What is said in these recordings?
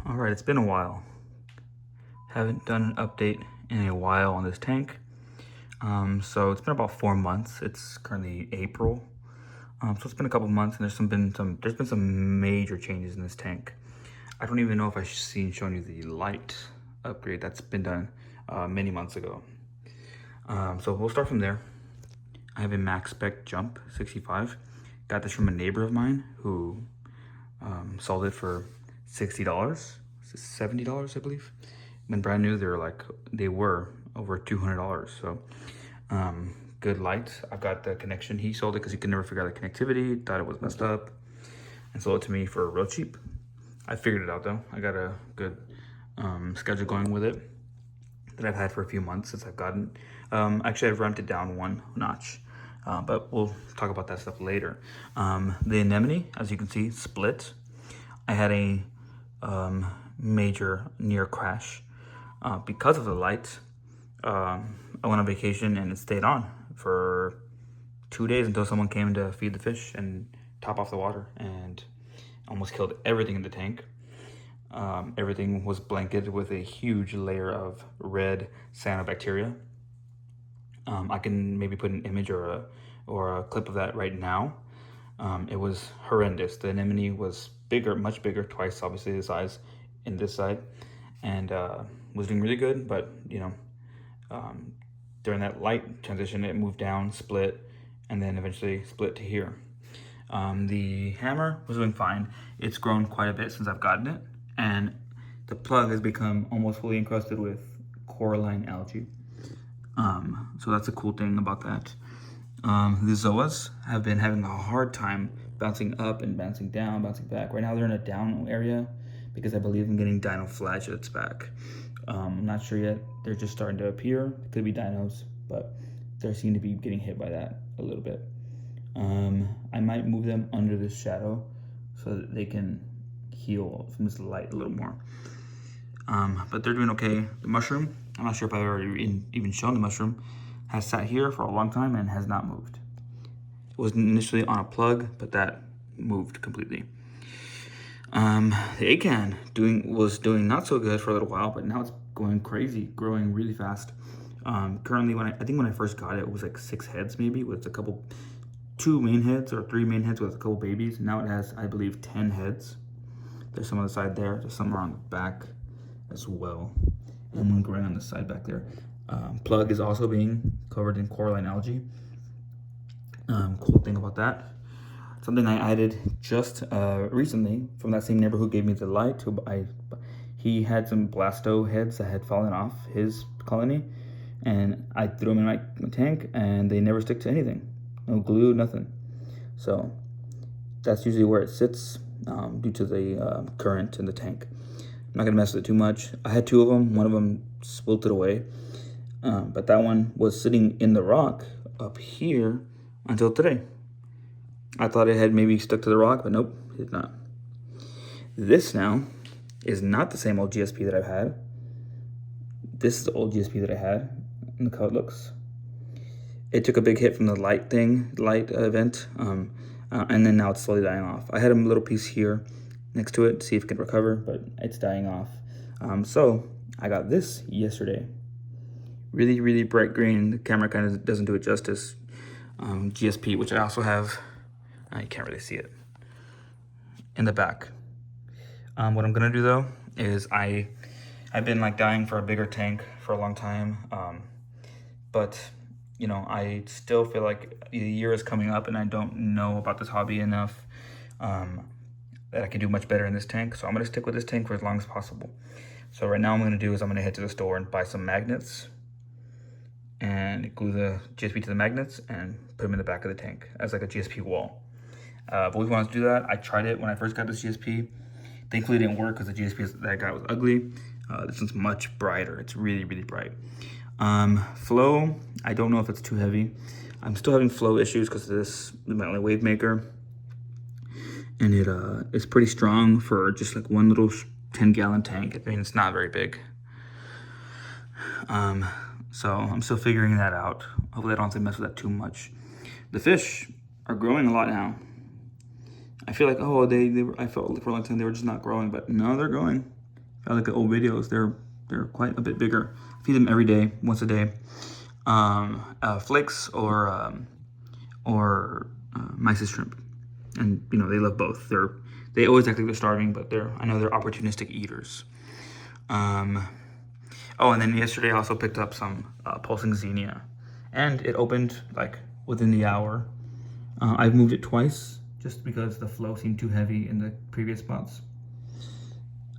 All right, it's been a while. Haven't done an update in a while on this tank. So it's been about 4 months. It's currently April. So it's been a couple months, and there's been some major changes in this tank. I don't even know if I've shown you the light upgrade that's been done many months ago. So we'll start from there. I have a max spec jump 65. Got this from a neighbor of mine who sold it for $60, $70, I believe. When brand new, they were over $200. So good light. I've got the connection. He sold it because he could never figure out the connectivity, thought it was messed up, and sold it to me for real cheap. I figured it out though. I got a good schedule going with it that I've had for a few months since I've gotten. Actually, I've ramped it down one notch, but we'll talk about that stuff later. The anemone, as you can see, split. I had a major near crash because of the light. I went on vacation and it stayed on for 2 days until someone came to feed the fish and top off the water, and almost killed everything in the tank. Everything was blanketed with a huge layer of red cyanobacteria. I can maybe put an image or a clip of that right now. It was horrendous. The anemone was bigger, much bigger, twice obviously the size in this side, and was doing really good. But during that light transition, it moved down, split, and then eventually split to here. The hammer was doing fine. It's grown quite a bit since I've gotten it, and the plug has become almost fully encrusted with coralline algae. So that's a cool thing about that. The zoas have been having a hard time bouncing up and bouncing down, bouncing back. Right now they're in a down area because I believe I'm getting dino flagellates back. I'm not sure yet. They're just starting to appear. It could be dinos, but they seem to be getting hit by that a little bit. I might move them under this shadow so that they can heal from this light a little more. But they're doing okay. The mushroom, I'm not sure if I've ever even shown the mushroom, has sat here for a long time and has not moved. It was initially on a plug, but that moved completely. The acan was doing not so good for a little while, but now it's going crazy, growing really fast. Currently, when I first got it, it was like 6 heads maybe, with 2 main heads or 3 main heads with a couple babies. Now it has, I believe, 10 heads. There's some on the side there. There's some around the back as well. And one growing on the side back there. Plug is also being covered in coralline algae. Cool thing about that. Something I added just recently from that same neighbor who gave me the light. He had some blasto heads that had fallen off his colony, and I threw them in my tank, and they never stick to anything. No glue, nothing. So that's usually where it sits due to the current in the tank. I'm not gonna mess with it too much. I had 2 of them. One of them wilted away, but that one was sitting in the rock up here until today. I thought it had maybe stuck to the rock, but nope, it did not. This now is not the same old GSP that I've had. This is the old GSP that I had, and look how it looks. It took a big hit from the light event, and then now it's slowly dying off. I had a little piece here next to it to see if it could recover, but it's dying off. So I got this yesterday. Really, really bright green. The camera kind of doesn't do it justice. GSP, which I also have. You can't really see it in the back. What I'm gonna do though is I've been dying for a bigger tank for a long time, but I still feel like the year is coming up and I don't know about this hobby enough that I can do much better in this tank. So I'm gonna stick with this tank for as long as possible. So right now I'm gonna head to the store and buy some magnets and glue the GSP to the magnets and put them in the back of the tank as like a GSP wall. But we want to do that. I tried it when I first got this GSP. Thankfully it didn't work because the GSP that I got was ugly. This one's much brighter. It's really, really bright. Flow, I don't know if it's too heavy. I'm still having flow issues because this is my only wave maker. And it's pretty strong for just like one little 10-gallon tank. I mean, it's not very big. So I'm still figuring that out. Hopefully I don't have to mess with that too much. The fish are growing a lot now. I feel like, oh, I felt for a long time they were just not growing, but no, they're growing. I look at old videos, they're quite a bit bigger. I feed them every day, once a day. Flakes or mysis shrimp, and you know they love both. They always act like they're starving, but I know they're opportunistic eaters. Oh, and then yesterday I also picked up some pulsing xenia, and it opened like within the hour. I've moved it twice just because the flow seemed too heavy in the previous spots.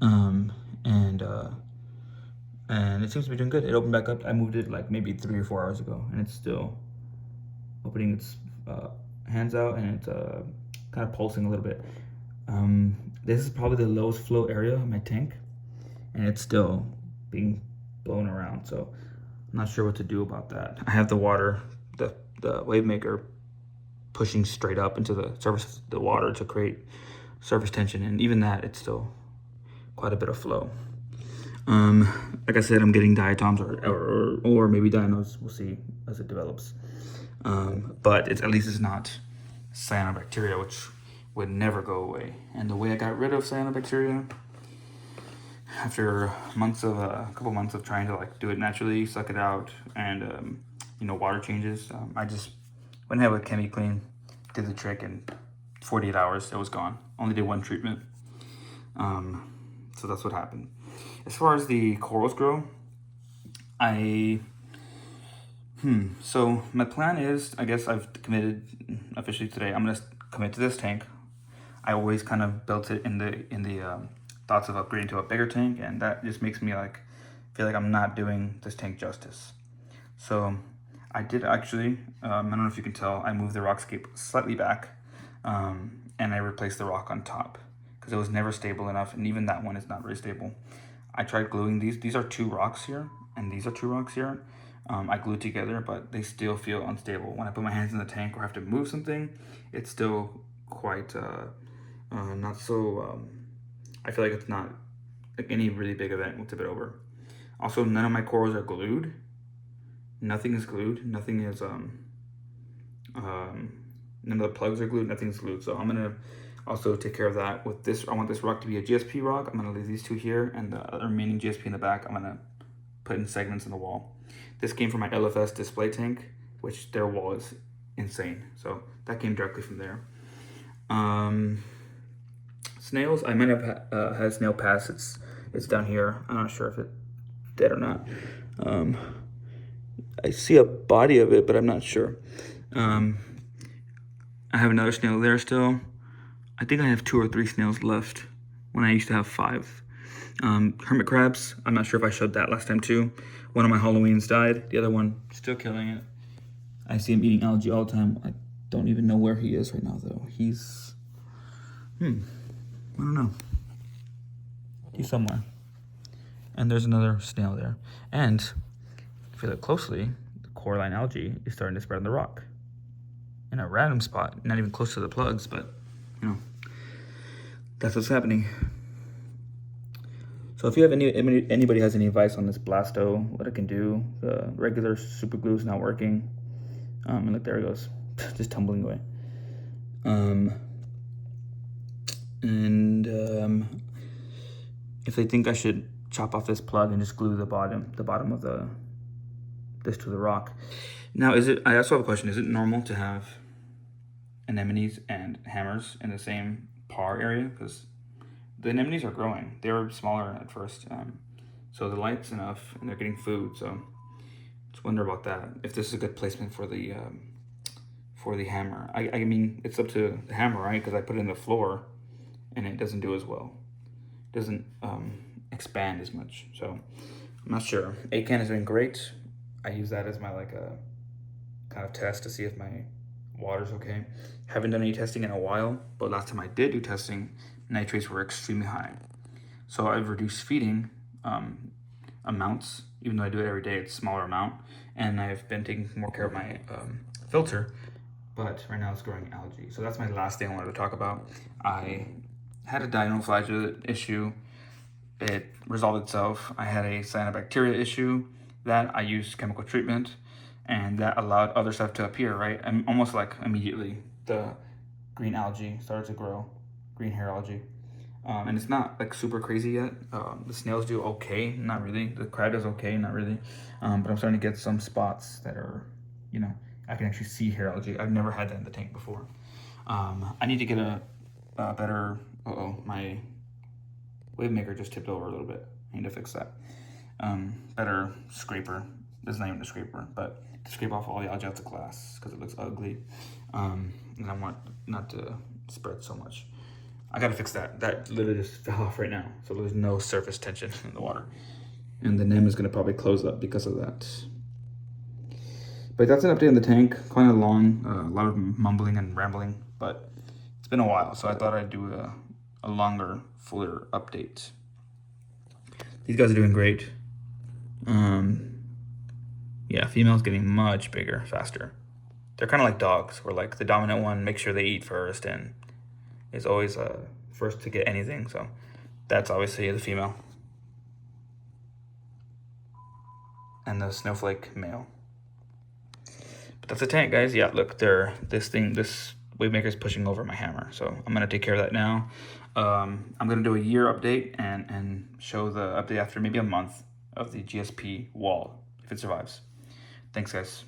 Um, and uh, and it seems to be doing good. It opened back up. I moved it like maybe 3 or 4 hours ago, and it's still opening its hands out, and it's kind of pulsing a little bit. This is probably the lowest flow area of my tank, and it's still being blown around. So I'm not sure what to do about that. I have the water, the wave maker, pushing straight up into the surface of the water to create surface tension, and even that, it's still quite a bit of flow. Like I said, I'm getting diatoms or maybe dinos. We'll see as it develops. But at least it's not cyanobacteria, which would never go away. And the way I got rid of cyanobacteria, after a couple months of trying to like do it naturally, suck it out, and water changes, I just went ahead with ChemiClean, did the trick, and 48 hours it was gone. Only did one treatment. So that's what happened. As far as the corals grow, so my plan is, I guess I've committed officially today. I'm gonna commit to this tank. I always kind of built it in the thoughts of upgrading to a bigger tank, and that just makes me feel like I'm not doing this tank justice. So I did actually, I don't know if you can tell, I moved the rockscape slightly back, and I replaced the rock on top because it was never stable enough, and even that one is not very stable. I tried gluing these. These are 2 rocks here, and these are 2 rocks here. I glued together, but they still feel unstable. When I put my hands in the tank or have to move something, it's still quite not so. I feel like it's not like any really big event will tip it over. Also, none of my corals are glued. Nothing is glued. Nothing is none of the plugs are glued. Nothing's glued. So I'm gonna also take care of that with this. I want this rock to be a GSP rock. I'm gonna leave these 2 here, and the other remaining GSP in the back, I'm gonna put in segments in the wall. This came from my LFS display tank, which their wall is insane. So that came directly from there. Snails, I might have had a snail pass. It's down here. I'm not sure if it's dead or not. I see a body of it, but I'm not sure. I have another snail there still. I think I have 2 or 3 snails left when I used to have 5. Hermit crabs, I'm not sure if I showed that last time too. One of my Halloweens died. The other one, still killing it. I see him eating algae all the time. I don't even know where he is right now though. He's, I don't know. He's somewhere. And there's another snail there. And if you look closely, the coralline algae is starting to spread on the rock. In a random spot, not even close to the plugs, but that's what's happening. So if you have anybody has any advice on this Blasto, what it can do, the regular super glue is not working. And look, there it goes, just tumbling away. If they think I should chop off this plug and just glue the bottom of this to the rock. Now, I also have a question. Is it normal to have anemones and hammers in the same par area? Because the anemones are growing. They were smaller at first, so the light's enough, and they're getting food. So just wonder about that. If this is a good placement for the hammer. I mean, it's up to the hammer, right? Because I put it in the floor, and it doesn't do as well. It doesn't expand as much. So I'm not sure. ACAN is doing great. I use that as my kind of test to see if my water's okay. Haven't done any testing in a while, but last time I did do testing, nitrates were extremely high. So I've reduced feeding amounts, even though I do it every day, it's a smaller amount. And I've been taking more care of my filter, but right now it's growing algae. So that's my last thing I wanted to talk about. I had a Dino flagellate issue. It resolved itself. I had a cyanobacteria issue that I used chemical treatment, and that allowed other stuff to appear, right? And almost like immediately, the green algae started to grow, green hair algae. And it's not like super crazy yet. The snails do okay, not really. The crab does okay, not really. But I'm starting to get some spots that are, you know, I can actually see hair algae. I've never had that in the tank before. I need to get a better, my wave maker just tipped over a little bit. I need to fix that. Better scraper. This is not even a scraper, but to scrape off all the algae out the glass because it looks ugly. And I want not to spread so much. I gotta fix that. That literally just fell off right now. So there's no surface tension in the water. And the NEM is gonna probably close up because of that. But that's an update on the tank. Kind of long, a lot of mumbling and rambling, but it's been a while. So I thought I'd do a longer, fuller update. These guys are doing great. Yeah, female's getting much bigger, faster. They're kind of like dogs, where like the dominant one makes sure they eat first and is always first to get anything. So that's obviously the female. And the snowflake male. But that's the tank, guys. Yeah, look, this wave maker is pushing over my hammer. So I'm gonna take care of that now. I'm gonna do a year update and show the update after maybe a month of the GSP wall, if it survives. Thanks, guys.